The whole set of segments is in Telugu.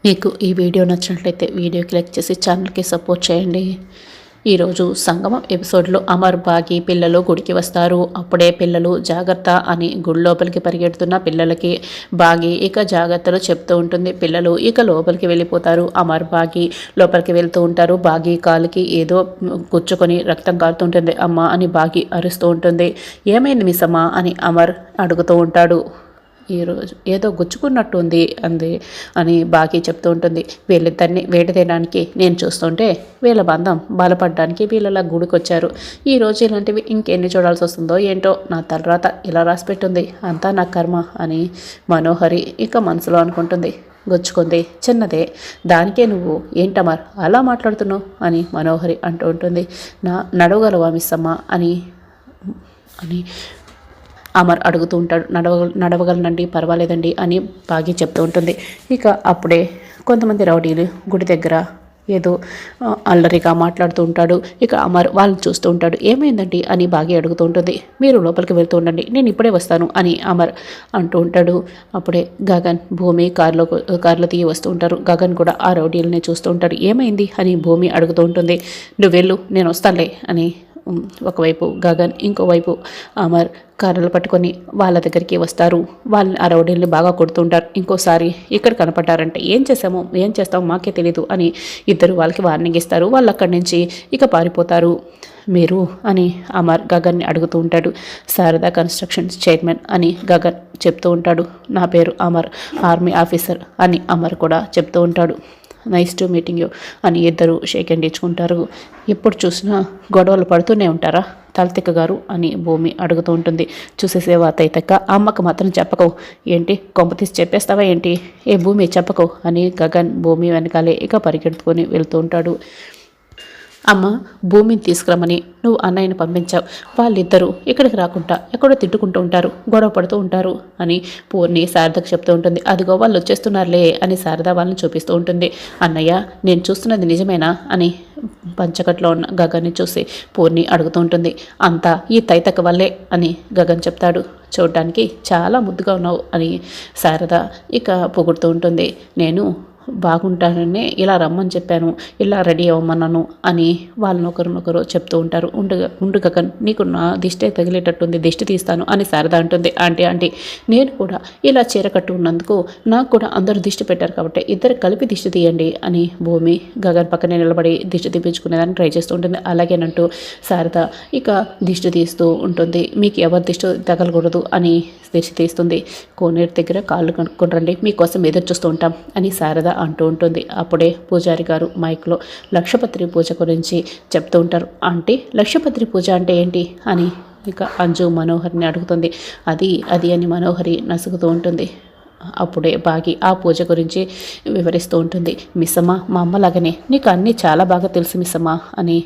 మీకు ఈ వీడియో నచ్చినట్లయితే వీడియోకి లైక్ చేసి ఛానల్కి సపోర్ట్ చేయండి. ఈరోజు సంగమం ఎపిసోడ్లో అమర్ బాగి పిల్లలు గుడికి వస్తారు. అప్పుడే పిల్లలు జాగ్రత్త అని గుడి లోపలికి పరిగెడుతున్న పిల్లలకి బాగి ఇక జాగ్రత్తలు చెప్తూ ఉంటుంది. పిల్లలు ఇక లోపలికి వెళ్ళిపోతారు. అమర్ బాగి లోపలికి వెళ్తూ ఉంటారు. బాగి కాలుకి ఏదో గుచ్చుకొని రక్తం కారుతుంటుంది. అమ్మ అని బాగి అరుస్తూ ఉంటుంది. ఏమైంది మిస్ అమ్మ అని అమర్ అడుగుతూ ఉంటాడు. ఈరోజు ఏదో గుచ్చుకున్నట్టు ఉంది అంది అని బాకీ చెప్తూ ఉంటుంది. వీళ్ళిద్దరిని వేట తీయడానికి నేను చూస్తుంటే వీళ్ళ బంధం బలపడడానికి వీళ్ళలా గుడికొచ్చారు. ఈరోజు ఇలాంటివి ఇంకెన్ని చూడాల్సి వస్తుందో ఏంటో, నా తలరాత ఇలా రాసిపెట్టుంది, అంతా నా కర్మ అని మనోహరి ఇక మనసులో అనుకుంటుంది. గుచ్చుకుంది, చిన్నదే, దానికే నువ్వు ఏంటమర్ అలా మాట్లాడుతున్నావు అని మనోహరి అంటూ ఉంటుంది. నడవగలవా మిస్ అమ్మ అని అని అమర్ అడుగుతూ ఉంటాడు. నడవగలనండి, పర్వాలేదండి అని బాగి చెప్తూ ఉంటుంది. ఇక అప్పుడే కొంతమంది రౌడీలు గుడి దగ్గర ఏదో అల్లరిగా మాట్లాడుతూ ఉంటాడు. ఇక అమర్ వాళ్ళని చూస్తూ ఉంటాడు. ఏమైందండి అని బాగి అడుగుతూ ఉంటుంది. మీరు లోపలికి వెళ్తూ ఉండండి, నేను ఇప్పుడే వస్తాను అని అమర్ అంటూ ఉంటాడు. అప్పుడే గగన్ భూమి కారులో తీయి వస్తూ ఉంటారు. గగన్ కూడా ఆ రౌడీలని చూస్తూ ఉంటాడు. ఏమైంది అని భూమి అడుగుతూ ఉంటుంది. నువ్వు వెళ్ళు, నేను వస్తానులే అని ఒకవైపు గగన్, ఇంకోవైపు అమర్ కర్రలు పట్టుకొని వాళ్ళ దగ్గరికి వస్తారు. వాళ్ళని ఆ రౌడీల్ని బాగా కొడుతుంటారు. ఇంకోసారి ఇక్కడ కనపడ్డారంటే ఏం చేస్తామో మాకే తెలీదు అని ఇద్దరు వాళ్ళకి వార్నింగ్ ఇస్తారు. వాళ్ళు అక్కడి నుంచి ఇక పారిపోతారు. మీరు అని అమర్ గగన్ని అడుగుతూ ఉంటాడు. శారదా కన్స్ట్రక్షన్స్ చైర్మన్ అని గగన్ చెప్తూ ఉంటాడు. నా పేరు అమర్, ఆర్మీ ఆఫీసర్ అని అమర్ కూడా చెప్తూ ఉంటాడు. నైస్ టు మీటింగ్ యూ అని ఇద్దరు షేక్ హ్యాండ్ ఇచ్చుకుంటారు. ఎప్పుడు చూసినా గొడవలు పడుతూనే ఉంటారా తలతిక్క గారు అని భూమి అడుగుతూ ఉంటుంది. చూసేసేవా తైతక్క, అమ్మకు మాత్రం చెప్పకవు ఏంటి, కొంపతీసి చెప్పేస్తావా ఏంటి, ఏ భూమి చెప్పకవు అని గగన్ భూమి వెనకాలే ఇక పరిగెడుతుకొని వెళ్తూ ఉంటాడు. అమ్మ భూమిని తీసుకురమ్మని నువ్వు అన్నయ్యని పంపించావు, వాళ్ళిద్దరూ ఇక్కడికి రాకుండా ఎక్కడో తిట్టుకుంటూ ఉంటారు, గొడవ పడుతూ ఉంటారు అని పూర్ణి శారదకు చెప్తూ ఉంటుంది. అదిగో వాళ్ళు వచ్చేస్తున్నారులే అని శారద వాళ్ళని చూపిస్తూ ఉంటుంది. అన్నయ్య నేను చూస్తున్నది నిజమేనా అని పంచకట్లో ఉన్న గగన్ని చూసి పూర్ణి అడుగుతూ ఉంటుంది. అంతా ఈ తైతక వల్లే అని గగన్ చెప్తాడు. చూడడానికి చాలా ముద్దుగా ఉన్నావు అని శారద ఇక పొగుడుతూ ఉంటుంది. నేను బాగుంటానని ఇలా రమ్మని చెప్పాను, ఇలా రెడీ అవ్వమన్నాను అని వాళ్ళని ఒకరినొకరు చెప్తూ ఉంటారు. ఉండు గగన్, నీకు నా దిష్టే తగిలేటట్టుంది, దిష్టి తీస్తాను అని శారద అంటుంది. ఆంటీ నేను కూడా ఇలా చీర కట్టు ఉన్నందుకు నాకు కూడా అందరూ దిష్టి పెట్టారు కాబట్టి ఇద్దరు కలిపి దిష్టి తీయండి అని భూమి గగన్ పక్కనే నిలబడి దిష్టి తీపించుకునేదాన్ని ట్రై చేస్తూ ఉంటుంది. అలాగేనంటూ శారద ఇక దిష్టి తీస్తూ ఉంటుంది. మీకు ఎవరు దిష్టి తగలకూడదు అని దిష్టి తీస్తుంది. కోనేరు దగ్గర కాళ్ళు కనుక్కుంటారండి, మీకోసం ఎదురు చూస్తూ ఉంటాం అని శారద అంటూ ఉంటుంది. అప్పుడే పూజారి గారు మైక్లో లక్షపత్రి పూజ గురించి చెప్తూ ఉంటారు. ఆంటీ లక్షపత్రి పూజ అంటే ఏంటి అని ఇక అంజు మనోహరిని అడుగుతుంది. అది అని మనోహరి నసుగుతూ ఉంటుంది. అప్పుడే బాగి ఆ పూజ గురించి వివరిస్తూ ఉంటుంది. మిస్సమ్మ మా అమ్మలాగానే నీకు అన్నీ చాలా బాగా తెలుసు మిస్సమ్మ అని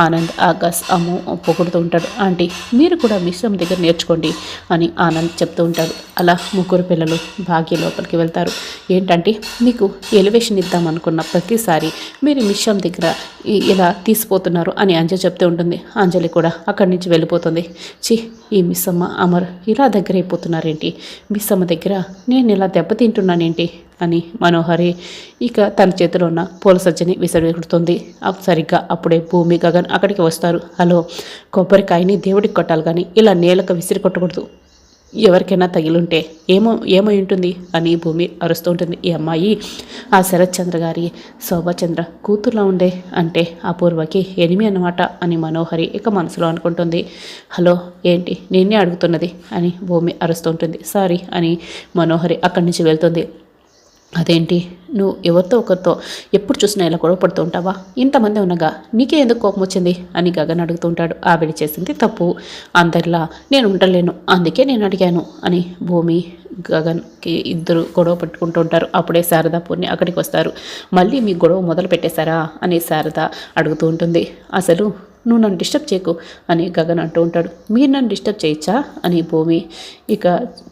ఆనంద్ ఆకాశ్ అమ్ము పొగుడుతూ ఉంటాడు. ఆంటీ మీరు కూడా మిస్సమ్మ దగ్గర నేర్చుకోండి అని ఆనంద్ చెప్తూ ఉంటాడు. అలా ముగ్గురు పిల్లలు భాగ్య లోపలికి వెళ్తారు. ఏంటంటే మీకు ఎలివేషన్ ఇద్దామనుకున్న ప్రతిసారి మీరు మిస్సమ్మ దగ్గర ఇలా తీసిపోతున్నారు అని అంజలి చెప్తూ ఉంటుంది. అంజలి కూడా అక్కడి నుంచి వెళ్ళిపోతుంది. ఈ మిస్సమ్మ అమర్ ఇలా దగ్గర అయిపోతున్నారేంటి, మిస్సమ్మ దగ్గర నేను ఇలా దెబ్బతింటున్నానేంటి అని మనోహరి ఇక తన చేతిలో ఉన్న పూల సజ్జని విసిరికొడుతుంది. సరిగ్గా అప్పుడే భూమి గగన్ అక్కడికి వస్తారు. హలో, కొబ్బరికాయని దేవుడికి కొట్టాలి కానీ ఇలా నేలకు విసిరి కొట్టకూడదు, ఎవరికైనా తగిలుంటే ఏమై ఉంటుంది అని భూమి అరుస్తూ ఉంటుంది. ఈ అమ్మాయి ఆ శరత్ చంద్ర గారి శోభాచంద్ర కూతుర్లా ఉండే, అంటే అపూర్వకి ఎనిమి అన్నమాట అని మనోహరి ఇక మనసులో అనుకుంటుంది. హలో ఏంటి నేనే అడుగుతున్నది అని భూమి అరుస్తూ ఉంటుంది. సారీ అని మనోహరి అక్కడి నుంచి వెళ్తుంది. అదేంటి నువ్వు ఎవరితో ఒకరితో ఎప్పుడు చూసినా ఇలా గొడవ పడుతూ ఉంటావా, ఇంతమంది ఉండగా నీకే ఎందుకు కోపం వచ్చింది అని గగన్ అడుగుతూ ఉంటాడు. ఆవిడ చేసింది తప్పు, అందరిలా నేను ఉండలేను, అందుకే నేను అడిగాను అని భూమి గగన్కి ఇద్దరు గొడవ పెట్టుకుంటూ ఉంటారు. అప్పుడే శారదా పూర్ణి అక్కడికి వస్తారు. మళ్ళీ మీ గొడవ మొదలు పెట్టేశారా అని శారద అడుగుతూ ఉంటుంది. అసలు నువ్వు నన్ను డిస్టర్బ్ చేయకు అని గగన్ అంటూ ఉంటాడు. మీరు నన్ను డిస్టర్బ్ చేయొచ్చా అని భూమి ఇక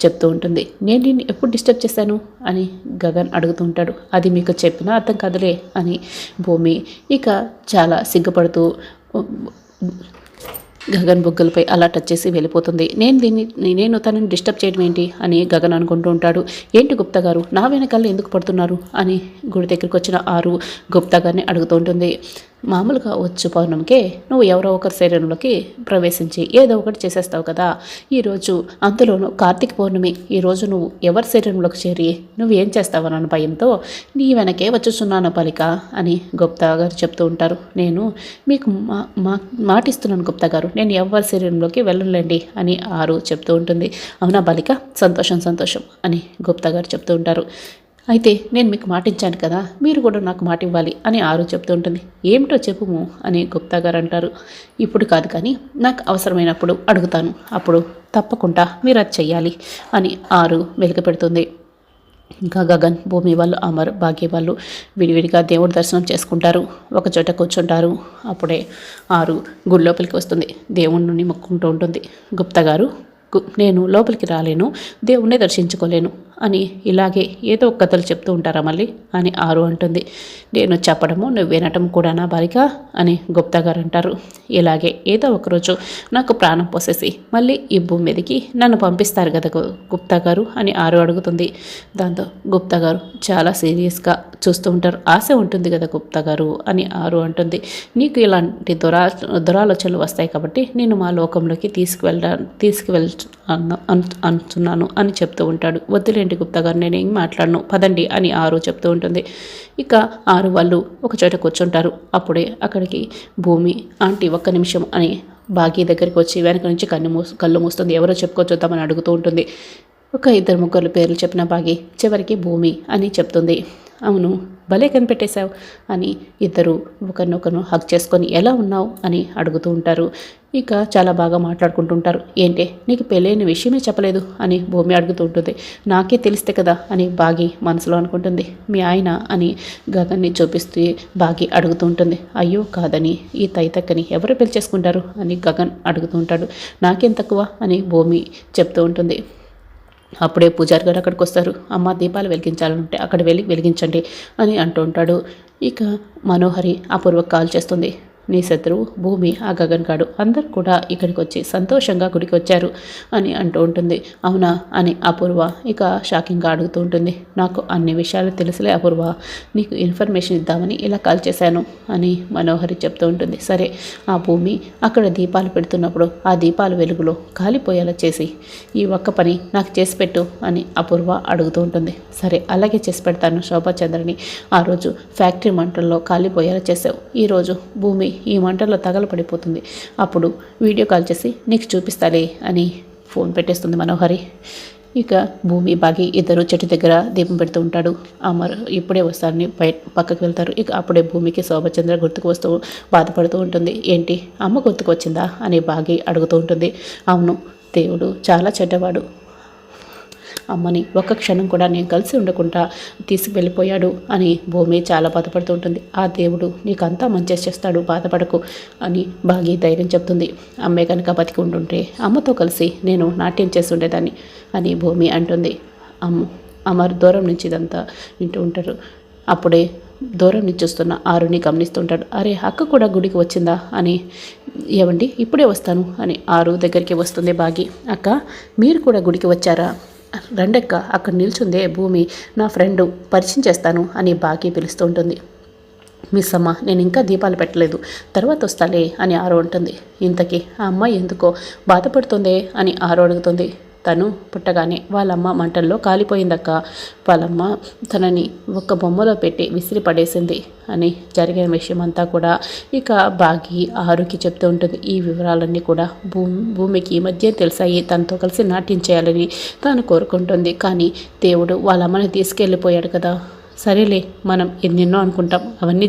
చెప్తూ ఉంటుంది. నేను నిన్ను ఎప్పుడు డిస్టర్బ్ చేశాను అని గగన్ అడుగుతూ ఉంటాడు. అది మీకు చెప్పినా అర్థం కాదులే అని భూమి ఇక చాలా సిగ్గుపడుతూ గగన్ బుగ్గలపై అలా టచ్ చేసి వెళ్ళిపోతుంది. నేను తనని డిస్టర్బ్ చేయడం ఏంటి అని గగన్ అనుకుంటూ ఉంటాడు. ఏంటి గుప్తా గారు నా వెనకాల ఎందుకు పడుతున్నారు అని గుడి దగ్గరికి వచ్చిన ఆరు గుప్తా గారిని అడుగుతూ ఉంటుంది. మామూలుగా వచ్చు పౌర్ణమికే నువ్వు ఎవరో ఒకరి శరీరంలోకి ప్రవేశించి ఏదో ఒకటి చేసేస్తావు కదా. ఈరోజు అందులోనూ కార్తీక పౌర్ణమి, ఈరోజు నువ్వు ఎవరి శరీరంలోకి చేరి నువ్వు ఏం చేస్తావన్న భయంతో నీ వెనకే వచ్చుచున్నాను బాలిక అని గుప్తా గారు చెప్తూ ఉంటారు. నేను మీకు మాటిస్తున్నాను గుప్తా గారు, నేను ఎవరి శరీరంలోకి వెళ్ళలేండి అని ఆరు చెప్తూ ఉంటుంది. అవునా బాలిక, సంతోషం సంతోషం అని గుప్తా గారు చెప్తూ ఉంటారు. అయితే నేను మీకు మాట ఇచ్చాను కదా, మీరు కూడా నాకు మాట ఇవ్వాలి అని ఆరు చెప్తూ ఉంటుంది. ఏమిటో చెప్పుము అని గుప్తా గారు అంటారు. ఇప్పుడు కాదు కానీ నాకు అవసరమైనప్పుడు అడుగుతాను, అప్పుడు తప్పకుండా మీరు అది చెయ్యాలి అని ఆరు వెలికి పెడుతుంది. ఇంకా గగన్, భూమి వాళ్ళు, అమర్, భాగ్య వాళ్ళు విడివిడిగా దేవుడి దర్శనం చేసుకుంటారు. ఒక చోట కూర్చుంటారు. అప్పుడే ఆరు గుడి లోపలికి వస్తుంది. దేవుణ్ణి మొక్కుంటూ ఉంటుంది. గుప్తా గారు, నేను లోపలికి రాలేను, దేవుణ్ణి దర్శించుకోలేను అని ఇలాగే ఏదో ఒక కథలు చెప్తూ ఉంటారా మళ్ళీ అని ఆరు అంటుంది. నేను చెప్పడము నువ్వు వినటం కూడానా బాలిక అని గుప్తా గారు అంటారు. ఇలాగే ఏదో ఒకరోజు నాకు ప్రాణం పోసేసి మళ్ళీ ఈ భూమి మీదకి నన్ను పంపిస్తారు కదా గుప్తా గారు అని ఆరు అడుగుతుంది. దాంతో గుప్తా గారు చాలా సీరియస్గా చూస్తూ ఉంటారు. ఆశ ఉంటుంది కదా గుప్తా గారు అని ఆరు అంటుంది. నీకు ఇలాంటి దురాలోచనలు వస్తాయి కాబట్టి నేను మా లోకంలోకి అంటున్నాను అని చెప్తూ ఉంటాడు. వద్దులేంటి గుప్తా గారు, నేను ఏం మాట్లాడను, పదండి అని ఆరు చెప్తూ ఉంటుంది. ఇక ఆరు వాళ్ళు ఒక చోట కూర్చుంటారు. అప్పుడే అక్కడికి భూమి ఆంటీ ఒక్క నిమిషం అని భాగ్య దగ్గరికి వచ్చి వెనక నుంచి కళ్ళు మూస్తుంది. ఎవరో చెప్పుకొచ్చుద్దామని అడుగుతూ ఉంటుంది. ఒక ఇద్దరు ముగ్గురు పేర్లు చెప్పిన భాగ్య చివరికి భూమి అని చెప్తుంది. అవును, భలే కనిపెట్టేశావు అని ఇద్దరు ఒకరినొకరు హక్ చేసుకొని ఎలా ఉన్నావు అని అడుగుతూ ఉంటారు. ఇక చాలా బాగా మాట్లాడుకుంటుంటారు. ఏంటే నీకు పెళ్ళైన విషయమే చెప్పలేదు అని భూమి అడుగుతూ ఉంటుంది. నాకే తెలిస్తే కదా అని బాగి మనసులో అనుకుంటుంది. మీ ఆయన అని గగన్ని చూపిస్తూ బాగి అడుగుతూ ఉంటుంది. అయ్యో కాదని ఈ తైతక్కని ఎవరు పెళ్లి చేసుకుంటారు అని గగన్ అడుగుతూ ఉంటాడు. నాకేం తక్కువ అని భూమి చెప్తూ ఉంటుంది. అప్పుడే పూజారి గారు అక్కడికి వస్తారు. అమ్మ దీపాలు వెలిగించాలంటే అక్కడ వెళ్ళి వెలిగించండి అని అంటూ ఉంటాడు. ఇక మనోహరి అపూర్వకు కాల్ చేస్తుంది. నీ శత్రువు భూమి, ఆ గగన్ గాడు అందరూ కూడా ఇక్కడికి వచ్చి సంతోషంగా గుడికి వచ్చారు అని అంటూ ఉంటుంది. అవునా అని అపూర్వ ఇక షాకింగ్గా అడుగుతూ ఉంటుంది. నాకు అన్ని విషయాలు తెలుసులే అపూర్వ, నీకు ఇన్ఫర్మేషన్ ఇద్దామని ఇలా కాల్ చేశాను అని మనోహరి చెప్తూ ఉంటుంది. సరే, ఆ భూమి అక్కడ దీపాలు పెడుతున్నప్పుడు ఆ దీపాల వెలుగులో కాలిపోయేలా చేసి ఈ ఒక్క పని నాకు చేసి పెట్టు అని అపూర్వ అడుగుతూ ఉంటుంది. సరే అలాగే చేసి పెడతాను శోభాచంద్రని, ఆ రోజు ఫ్యాక్టరీ మంటల్లో కాలిపోయేలా చేసావు, ఈరోజు భూమి ఈ మంటల్లో తగలపడిపోతుంది, అప్పుడు వీడియో కాల్ చేసి నీకు చూపిస్తాలే అని ఫోన్ పెట్టేస్తుంది మనోహరి. ఇక భూమి బాగి ఇద్దరు చెట్టు దగ్గర దీపం పెడుతూ ఉంటాడు. అమర్ ఇప్పుడే వస్తారని పక్కకు వెళ్తారు. ఇక అప్పుడే భూమికి శోభచంద్ర గుర్తుకు వస్తూ బాధపడుతూ ఉంటుంది. ఏంటి అమ్మ గుర్తుకు వచ్చిందా అని బాగి అడుగుతూ ఉంటుంది. అవును, దేవుడు చాలా చెడ్డవాడు, అమ్మని ఒక్క క్షణం కూడా నేను కలిసి ఉండకుండా తీసుకువెళ్ళిపోయాడు అని భూమి చాలా బాధపడుతూ ఉంటుంది. ఆ దేవుడు నీకంతా మంచి చేస్తాడు, బాధపడకు అని బాగి ధైర్యం చెప్తుంది. అమ్మే కనుక బతికి ఉంటుంటే అమ్మతో కలిసి నేను నాట్యం చేసి ఉండేదాన్ని అని భూమి అంటుంది. అమర్ దూరం నుంచి ఇదంతా వింటూ ఉంటారు. అప్పుడే దూరం నుంచి వస్తున్న ఆరుని గమనిస్తుంటాడు. అరే అక్క కూడా గుడికి వచ్చిందా అని. ఏమండి ఇప్పుడే వస్తాను అని ఆరు దగ్గరికి వస్తుంది బాగి. అక్క మీరు కూడా గుడికి వచ్చారా, రండక్క, అక్కడ నిల్చుందే భూమి, నా ఫ్రెండ్, పరిచయం చేస్తాను అని బాగి పిలుస్తూ ఉంటుంది. మిస్ అమ్మ నేను ఇంకా దీపాలు పెట్టలేదు, తర్వాత వస్తాలే అని ఆరో ఉంటుంది. ఇంతకీ ఆ అమ్మాయి ఎందుకో బాధపడుతుందే అని ఆరో అడుగుతుంది. తను పుట్టగానే వాళ్ళమ్మ మంటల్లో కాలిపోయిందక్క, వాళ్ళమ్మ తనని ఒక్క బొమ్మలో పెట్టి విసిరి పడేసింది అని జరిగిన విషయం అంతా కూడా ఇక బాగి ఆరుకి చెప్తూ ఉంటుంది. ఈ వివరాలన్నీ కూడా భూమికి ఈ మధ్య తెలిసాయి. తనతో కలిసి నాట్యం చేయాలని తాను కోరుకుంటుంది. కానీ దేవుడు వాళ్ళమ్మని తీసుకెళ్ళిపోయాడు కదా. సరేలే, మనం ఎన్నెన్నో అనుకుంటాం, అవన్నీ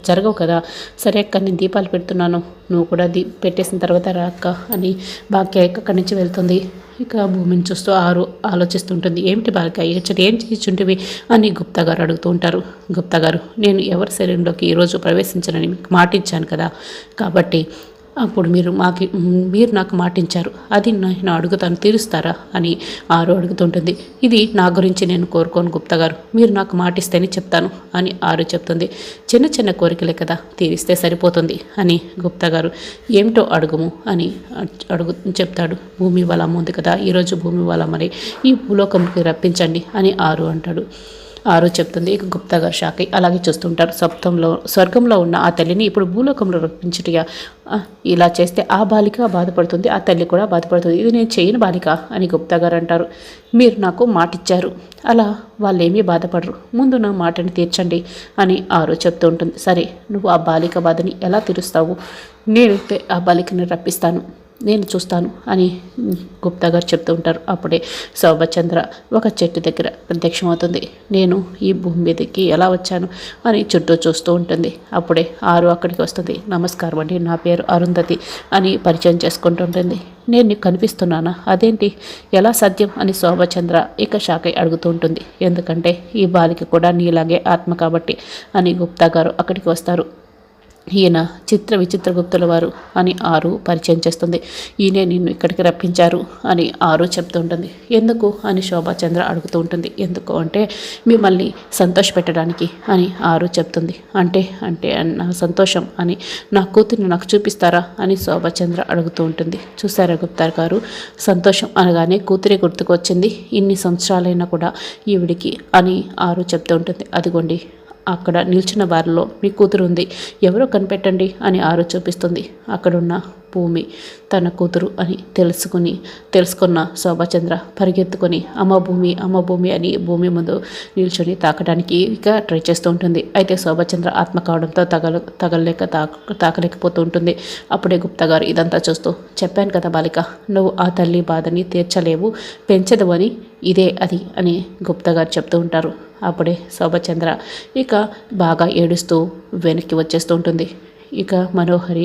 జరగవు కదా. సరే అక్క, నేను దీపాలు పెడుతున్నాను, నువ్వు కూడా పెట్టేసిన తర్వాత రా అక్క అని భాగ్య అక్కడి నుంచి వెళ్తుంది. ఇక భూమిని చూస్తూ ఆరు ఆలోచిస్తుంటుంది. ఏమిటి భాగ్య ఇచ్చటి ఏం చేయించుంటివి అని గుప్తా గారు అడుగుతూ ఉంటారు. గుప్తా గారు, నేను ఎవరి శరీరంలోకి ఈరోజు ప్రవేశించనని మీకు మాట ఇచ్చాను కదా, కాబట్టి అప్పుడు మీరు నాకు మాటించారు, అది నేను అడుగుతాను, తీరుస్తారా అని ఆరు అడుగుతుంటుంది. ఇది నా గురించి నేను కోరుకోను గుప్తా గారు, మీరు నాకు మాటిస్తేనే చెప్తాను అని ఆరు చెప్తుంది. చిన్న చిన్న కోరికలే కదా, తీరిస్తే సరిపోతుంది అని గుప్తా గారు ఏమిటో అడుగుము అని చెప్తాడు. భూమి వాళ్ళ ఉంది కదా, ఈరోజు భూమి వాళ్ళ మరి ఈ భూలోకంకి రప్పించండి అని ఆరు అంటాడు. ఆరు చెప్తుంది. ఇక గుప్తా గారు షాక్ అయ్యి అలాగే చూస్తుంటారు. స్వర్గంలో ఉన్న ఆ తల్లిని ఇప్పుడు భూలోకంలో రప్పించుటగా, ఇలా చేస్తే ఆ బాలిక బాధపడుతుంది, ఆ తల్లి కూడా బాధపడుతుంది, ఇది నేను చేయను బాలిక అని గుప్తా గారు అంటారు. మీరు నాకు మాటిచ్చారు, అలా వాళ్ళేమీ బాధపడరు, ముందు నా మాటని తీర్చండి అని ఆరు చెప్తూ ఉంటుంది. సరే, నువ్వు ఆ బాలిక బాధని ఎలా తీరుస్తావు? నేనైతే ఆ బాలికని రప్పిస్తాను, నేను చూస్తాను అని గుప్తా గారు చెప్తూ ఉంటారు. అప్పుడే శోభచంద్ర ఒక చెట్టు దగ్గర ప్రత్యక్షమవుతుంది. నేను ఈ భూమి మీదకి ఎలా వచ్చాను అని చుట్టూ చూస్తూ ఉంటుంది. అప్పుడే ఆరు అక్కడికి వస్తుంది. నమస్కారం అండి, నా పేరు అరుంధతి అని పరిచయం చేసుకుంటుంటుంది. నేను నీకు కనిపిస్తున్నానా? అదేంటి, ఎలా సాధ్యం అని శోభచంద్ర ఇక షాక్ అయి అడుగుతూ ఉంటుంది. ఎందుకంటే ఈ బాలిక కూడా నీలాగే ఆత్మ కాబట్టి అని గుప్తా గారు అక్కడికి వస్తారు. ఈయన విచిత్రగుప్తుల వారు అని ఆరు పరిచయం చేస్తుంది. ఈయనే నిన్ను ఇక్కడికి రప్పించారు అని ఆరు చెప్తుంటుంది. ఎందుకు అని శోభాచంద్ర అడుగుతూ ఉంటుంది. ఎందుకు అంటే మిమ్మల్ని సంతోషపెట్టడానికి అని ఆరు చెప్తుంది. అంటే అంటే నా సంతోషం అని నా కూతుర్ని నాకు చూపిస్తారా అని శోభాచంద్ర అడుగుతూ ఉంటుంది. చూసారా గుప్తా గారు, సంతోషం అనగానే కూతురే గుర్తుకు వచ్చింది, ఇన్ని సంవత్సరాలైనా కూడా ఈవిడికి అని ఆరు చెప్తూ ఉంటుంది. అదిగోండి అక్కడ నిల్చున్న వారిలో మీ కూతురు ఉంది, ఎవరో కనిపెట్టండి అని ఆరు చూపిస్తుంది. అక్కడున్న భూమి తన కూతురు అని తెలుసుకున్న శోభాచంద్ర పరిగెత్తుకొని అమ్మ భూమి అని భూమి ముందు నిల్చొని తాకడానికి ఇక ట్రై చేస్తూ ఉంటుంది. అయితే శోభాచంద్ర ఆత్మ కావడంతో తాకలేకపోతూ ఉంటుంది. అప్పుడే గుప్తా గారు ఇదంతా చూస్తూ, చెప్పాను కదా బాలిక, నువ్వు ఆ తల్లి బాధని తీర్చలేవు, పెంచదు అని ఇదే అది అని గుప్తా గారు చెప్తూ ఉంటారు. అప్పుడే శోభచంద్ర ఇక బాగా ఏడుస్తూ వెనక్కి వచ్చేస్తూ ఉంటుంది. ఇక మనోహరి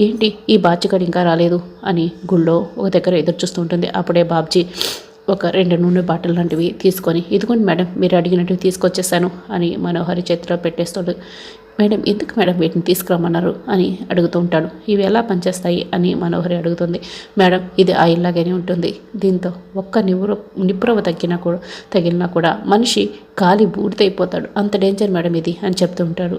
ఏంటి ఈ బాచికడు ఇంకా రాలేదు అని గుళ్ళో ఒక దగ్గర ఎదురు చూస్తూ ఉంటుంది. అప్పుడే బాబ్జీ ఒక 2 నూనె బాటిల్ లాంటివి తీసుకొని, ఇదిగోండి మేడం, మీరు అడిగినట్టు తీసుకొచ్చేసాను అని మనోహరి చేతిలో పెట్టేస్తాడు. మేడం, ఎందుకు మేడం వీటిని తీసుకురమ్మన్నారు అని అడుగుతూ ఉంటాడు. ఇవి ఎలా పనిచేస్తాయి అని మనోహరి అడుగుతుంది. మేడం, ఇది ఆయిల్ లాగానే ఉంటుంది, దీంతో ఒక్క నిప్పురవ తగిలినా కూడా మనిషి కాలి బూడిదైపోతాడు, అంత డేంజర్ మేడం ఇది అని చెప్తూ ఉంటాడు.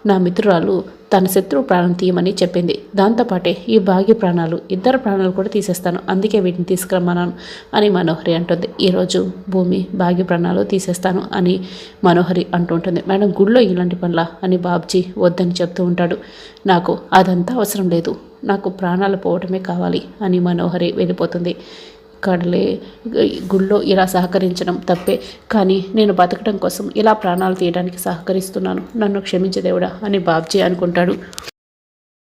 నా మిత్రురాలు తన శత్రువు ప్రాణం తీయమని చెప్పింది, దాంతోపాటే ఈ భాగ్య ప్రాణాలు, ఇద్దరు ప్రాణాలు కూడా తీసేస్తాను, అందుకే వీటిని తీసుకురమ్మన్నాను అని మనోహరి అంటుంది. ఈరోజు భూమి భాగ్య ప్రాణాలు తీసేస్తాను అని మనోహరి అంటూ ఉంటుంది. మేడం, గుళ్ళో ఇలాంటి పనుల అని బాబ్జీ వద్దని చెప్తూ ఉంటాడు. నాకు అదంతా అవసరం లేదు, నాకు ప్రాణాలు పోవటమే కావాలి అని మనోహరి వెళ్ళిపోతుంది. కడలే గుళ్ళో ఇలా సహకరించడం తప్పే, కానీ నేను బతకడం కోసం ఇలా ప్రాణాలు తీయడానికి సహకరిస్తున్నాను, నన్ను క్షమించు దేవుడా అని బాబ్జీ అనుకుంటాడు.